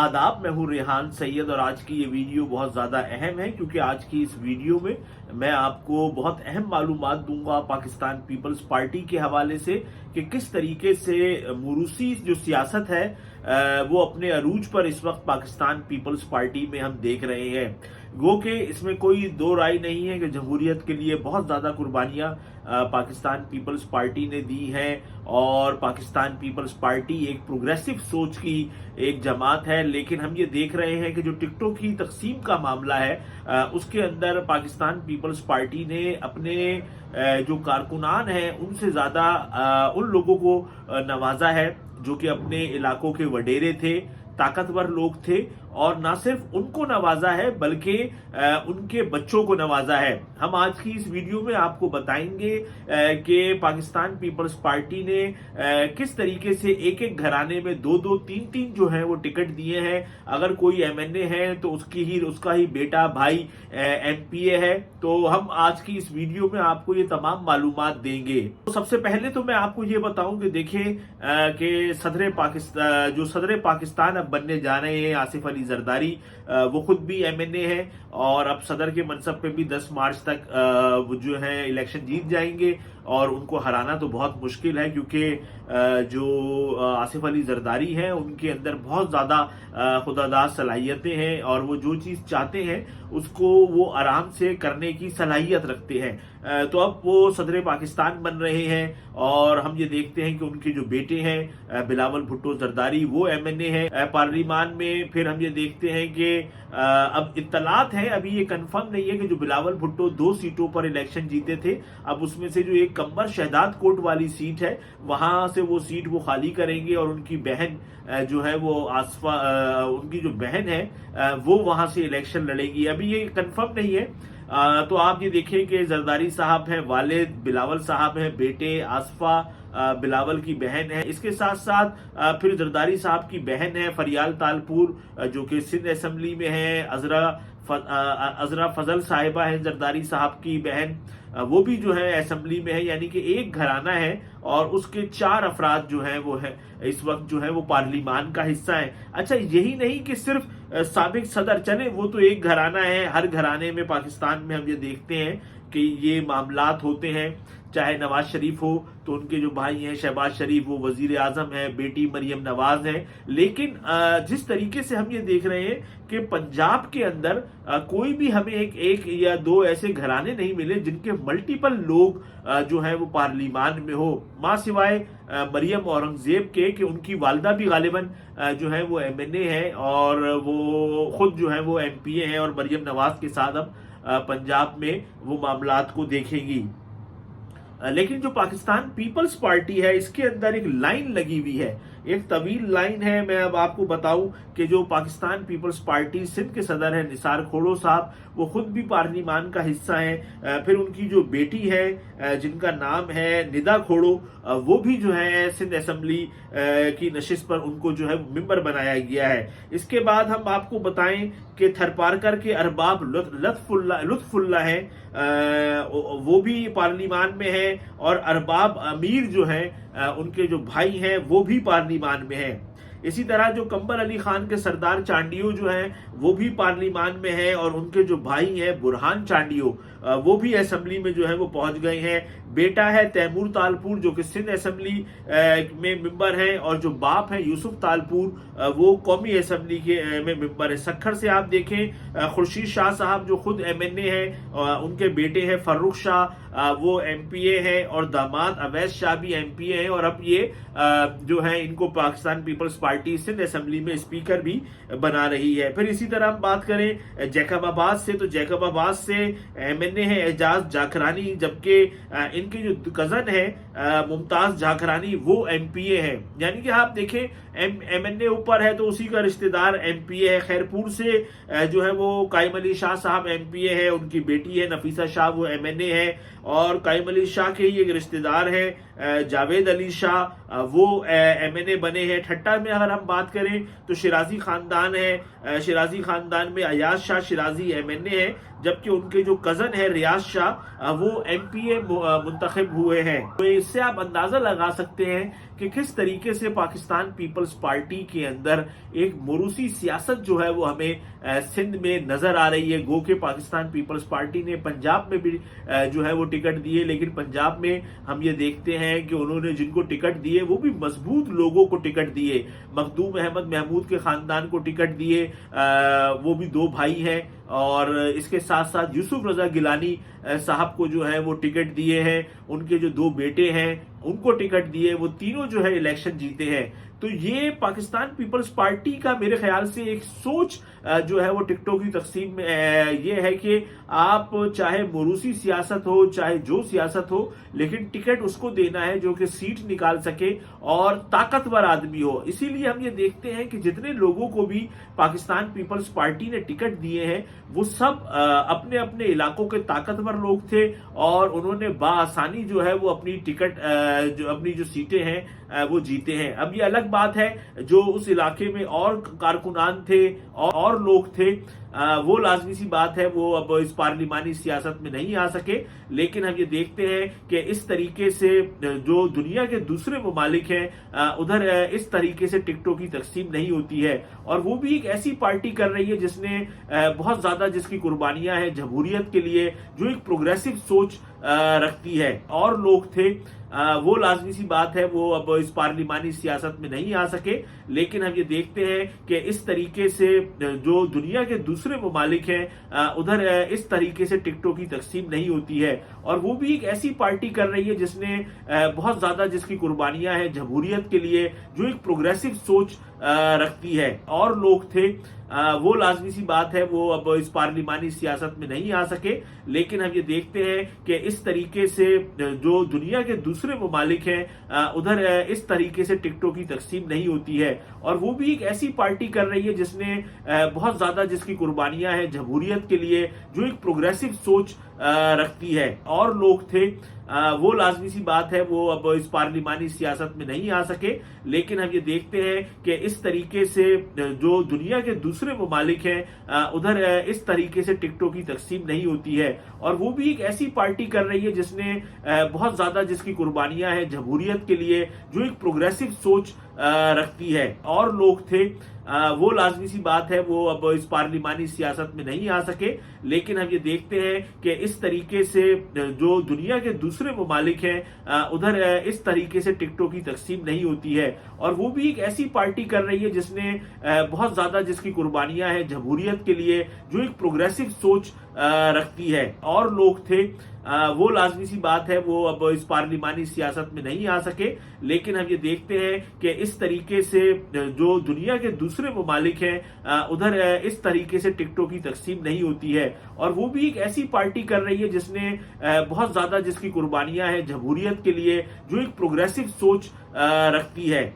आदाब, मैं हूं रेहान सैयद और आज की ये वीडियो बहुत ज़्यादा अहम है क्योंकि आज की इस वीडियो में मैं आपको बहुत अहम मालूमात दूंगा पाकिस्तान पीपल्स पार्टी के हवाले से कि किस तरीके से मुरूसी जो सियासत है वो अपने अरूज पर इस वक्त पाकिस्तान पीपल्स पार्टी में हम देख रहे हैं। गो के इसमें कोई दो राय नहीं है कि जमहूरियत के लिए बहुत ज़्यादा कुर्बानियाँ पाकिस्तान पीपल्स पार्टी ने दी हैं और पाकिस्तान पीपल्स पार्टी एक प्रोग्रेसिव सोच की एक जमात है। लेकिन हम ये देख रहे हैं कि जो टिकटों की तकसीम का मामला है उसके अंदर पाकिस्तान पीपल्स पार्टी ने अपने जो कारकुनान हैं उनसे ज़्यादा उन लोगों को नवाजा है जो कि अपने इलाकों के वडेरे थे, ताकतवर लोग थे और ना सिर्फ उनको नवाजा है बल्कि उनके बच्चों को नवाजा है। हम आज की इस वीडियो में आपको बताएंगे कि पाकिस्तान पीपल्स पार्टी ने किस तरीके से एक एक घराने में दो दो तीन तीन जो है वो टिकट दिए हैं। अगर कोई एमएनए है तो उसका ही बेटा भाई एमपीए है। तो हम आज की इस वीडियो में आपको ये तमाम मालूमात देंगे। तो सबसे पहले तो मैं आपको ये बताऊं कि देखिए कि सदर पाकिस्तान अब बनने जा रहे हैं आसिफ अली जरदारी। वो खुद भी एमएनए है और अब सदर के मनसब पे भी 10 मार्च तक वो जो है इलेक्शन जीत जाएंगे और उनको हराना तो बहुत मुश्किल है क्योंकि जो आसिफ अली जरदारी हैं उनके अंदर बहुत ज़्यादा खुदादार सलाहियतें हैं और वो जो चीज़ चाहते हैं उसको वो आराम से करने की सलाहियत रखते हैं। तो अब वो सदर पाकिस्तान बन रहे हैं और हम ये देखते हैं कि उनके जो बेटे हैं बिलावल भुट्टो जरदारी वो एमएनए है पार्लिमान में। फिर हम ये देखते हैं कि अब इत्तलात है, अभी ये कंफर्म नहीं है कि जो बिलावल भुट्टो 2 सीटों पर इलेक्शन जीते थे अब उसमें से जो एक कंबर शहदाद कोट वाली सीट है वहां से वो सीट वो खाली करेंगे और उनकी बहन जो है वो आसफा उनकी जो बहन है वो वहां से इलेक्शन लड़ेगी। अभी ये कंफर्म नहीं है। तो आप ये देखें कि जरदारी साहब हैं, वालिद बिलावल साहब हैं, बेटे आसफा बिलावल की बहन है। इसके साथ साथ फिर जरदारी साहब की बहन है फरियाल तालपुर जो कि सिंध असेंबली में है। अजरा फजल साहिबा है जरदारी साहब की बहन, वो भी जो है असेंबली में है। यानी कि एक घराना है और उसके 4 अफराद जो है वो है इस वक्त जो है वो पार्लिमान का हिस्सा है। अच्छा, यही नहीं कि सिर्फ साबिक सदर चले वो तो एक घराना है। हर घराने में पाकिस्तान में हम ये देखते हैं कि ये मामलात होते हैं। चाहे नवाज शरीफ हो तो उनके जो भाई हैं शहबाज शरीफ वो वजीर आजम है, बेटी मरियम नवाज है। लेकिन जिस तरीके से हम ये देख रहे हैं कि पंजाब के अंदर कोई भी हमें एक या दो ऐसे घराने नहीं मिले जिनके मल्टीपल लोग जो है वो पार्लिमान में हो, माँ सिवाय मरियम औरंगजेब के कि उनकी वालदा भी गालिबन जो है वो एमएनए है और वो खुद जो है वो एमपीए है और मरियम नवाज के साथ अब पंजाब में वो मामलात को देखेंगी। लेकिन जो पाकिस्तान पीपल्स पार्टी है इसके अंदर एक लाइन लगी हुई है, एक तवील लाइन है। मैं अब आपको बताऊं कि जो पाकिस्तान पीपल्स पार्टी सिंध के सदर है निसार खोड़ो साहब वो खुद भी पार्लिमान का हिस्सा है। फिर उनकी जो बेटी है जिनका नाम है निदा खोड़ो वो भी जो है सिंध असेंबली की नशिस्त पर उनको जो है मेंबर बनाया गया है। इसके बाद हम आपको बताएं कि थरपारकर के अरबाब लुत्फुल्ला है वो भी पार्लिमान में है और अरबाब अमीर जो है उनके जो भाई हैं वो भी पार्लिमान में है। इसी तरह जो कंबर अली खान के सरदार चांडियो जो हैं वो भी पार्लिमान में है और उनके जो भाई हैं बुरहान चांडियो वो भी असेंबली में जो है वो पहुंच गए हैं। बेटा है तैमूर तालपुर जो कि सिंध असेंबली में मेंबर है और जो बाप है यूसुफ तालपुर वो कौमी असेंबली के में मेंबर है। सखर से आप देखें खुर्शीद शाह साहब जो खुद एमएनए है, उनके बेटे हैं फर्रुख शाह वो एमपीए है और दामाद अवैस शाह भी एमपीए है और अब ये जो है इनको Pakistan Peoples Party Sindh assembly में स्पीकर भी बना रही है। फिर इसी तरह हम बात करें जैकबाबाद से तो जैकबाबाद से एमएनए है एजाज जाखरानी जबकि इनके जो कजन है मुमताज जाखरानी वो एमपीए है। यानी कि आप देखें एमएनए ऊपर है तो उसी का रिश्तेदार एमपीए है। खैरपुर से जो है वो कायम अली शाह साहब एमपीए है, उनकी बेटी है नफीसा शाह वो एमएनए है और कायम अली शाह के ही एक रिश्तेदार है जावेद अली शाह वो एमएनए बने हैं। ठट्टा में अगर हम बात करें तो शिराजी खानदान है, शिराजी खानदान में अयाज शाह शिराजी एमएनए है जबकि उनके जो कजन है रियाज शाह वो एमपीए मुंतखब हुए हैं। तो इससे आप अंदाजा लगा सकते हैं کہ کس طریقے سے پاکستان پیپلز پارٹی کے اندر ایک موروثی سیاست جو ہے وہ ہمیں سندھ میں نظر آ رہی ہے. گو کہ پاکستان پیپلز پارٹی نے پنجاب میں بھی جو ہے وہ ٹکٹ دیے، لیکن پنجاب میں ہم یہ دیکھتے ہیں کہ انہوں نے جن کو ٹکٹ دیے وہ بھی مضبوط لوگوں کو ٹکٹ دیے. مخدوم احمد محمود کے خاندان کو ٹکٹ دیے، وہ بھی 2 بھائی ہیں، اور اس کے ساتھ ساتھ یوسف رضا گیلانی صاحب کو جو ہے وہ ٹکٹ دیے ہیں. ان کے جو 2 بیٹے ہیں ان کو ٹکٹ دیے، وہ تینوں جو ہے الیکشن جیتے ہیں. تو یہ پاکستان پیپلز پارٹی کا میرے خیال سے ایک سوچ جو ہے وہ ٹکٹوں کی تقسیم میں یہ ہے کہ آپ چاہے موروثی سیاست ہو، چاہے جو سیاست ہو، لیکن ٹکٹ اس کو دینا ہے جو کہ سیٹ نکال سکے اور طاقتور آدمی ہو. اسی لیے ہم یہ دیکھتے ہیں کہ جتنے لوگوں کو بھی پاکستان پیپلز پارٹی نے ٹکٹ دیے ہیں وہ سب اپنے اپنے علاقوں کے طاقتور لوگ تھے، اور انہوں نے بآسانی جو ہے وہ اپنی ٹکٹ اپنی جو سیٹیں ہیں وہ جیتے ہیں. اب یہ الگ بات ہے جو اس علاقے میں اور کارکنان تھے اور لوگ تھے، وہ لازمی سی بات ہے وہ اب اس پارلیمانی سیاست میں نہیں آ سکے. لیکن ہم یہ دیکھتے ہیں کہ اس طریقے سے جو دنیا کے دوسرے ممالک ہیں ادھر اس طریقے سے ٹکٹوں کی تقسیم نہیں ہوتی ہے، اور وہ بھی ایک ایسی پارٹی کر رہی ہے جس نے بہت زیادہ جس کی قربانیاں ہیں جمہوریت کے لیے، جو ایک پروگریسو سوچ رکھتی ہے. اور لوگ تھے وہ لازمی سی بات ہے وہ اب اس پارلیمانی سیاست میں نہیں آ سکے. لیکن ہم یہ دیکھتے ہیں کہ اس طریقے سے جو دنیا کے دوسرے ممالک ہیں ادھر اس طریقے سے ٹکٹوں کی تقسیم نہیں ہوتی ہے، اور وہ بھی ایک ایسی پارٹی کر رہی ہے جس نے بہت زیادہ جس کی قربانیاں ہیں جمہوریت کے لیے، جو ایک پروگریسو سوچ رکھتی ہے. اور لوگ تھے وہ لازمی سی بات ہے وہ اب اس پارلیمانی سیاست میں نہیں آ سکے. لیکن ہم یہ دیکھتے ہیں کہ اس طریقے سے جو دنیا کے دوسرے ممالک ہیں ادھر اس طریقے سے ٹکٹوں کی تقسیم نہیں ہوتی ہے، اور وہ بھی ایک ایسی پارٹی کر رہی ہے جس نے بہت زیادہ جس کی قربانیاں ہیں جمہوریت کے لیے، جو ایک پروگریسو سوچ رکھتی ہے. اور لوگ تھے وہ لازمی سی بات ہے وہ اب اس پارلیمانی سیاست میں نہیں آ سکے. لیکن ہم یہ دیکھتے ہیں کہ اس طریقے سے جو دنیا کے دوسرے ممالک ہیں ادھر اس طریقے سے ٹکٹوں کی تقسیم نہیں ہوتی ہے، اور وہ بھی ایک ایسی پارٹی کر رہی ہے جس نے بہت زیادہ جس کی قربانیاں ہیں جمہوریت کے لیے، جو ایک پروگریسو سوچ رکھتی ہے. اور لوگ تھے وہ لازمی سی بات ہے وہ اب اس پارلیمانی سیاست میں نہیں آ سکے. لیکن ہم یہ دیکھتے ہیں کہ اس طریقے سے جو دنیا کے دوسرے ممالک ہیں ادھر اس طریقے سے ٹکٹوں کی تقسیم نہیں ہوتی ہے، اور وہ بھی ایک ایسی پارٹی کر رہی ہے جس نے بہت زیادہ جس کی قربانیاں ہیں جمہوریت کے لیے، جو ایک پروگریسو سوچ رکھتی ہے. اور لوگ تھے وہ لازمی سی بات ہے وہ اب اس پارلیمانی سیاست میں نہیں آ سکے. لیکن ہم یہ دیکھتے ہیں کہ اس طریقے سے جو دنیا کے دوسرے ممالک ہیں ادھر اس طریقے سے ٹکٹوں کی تقسیم نہیں ہوتی ہے، اور وہ بھی ایک ایسی پارٹی کر رہی ہے جس نے بہت زیادہ جس کی قربانیاں ہیں جمہوریت کے لیے، جو ایک پروگریسو سوچ رکھتی ہے.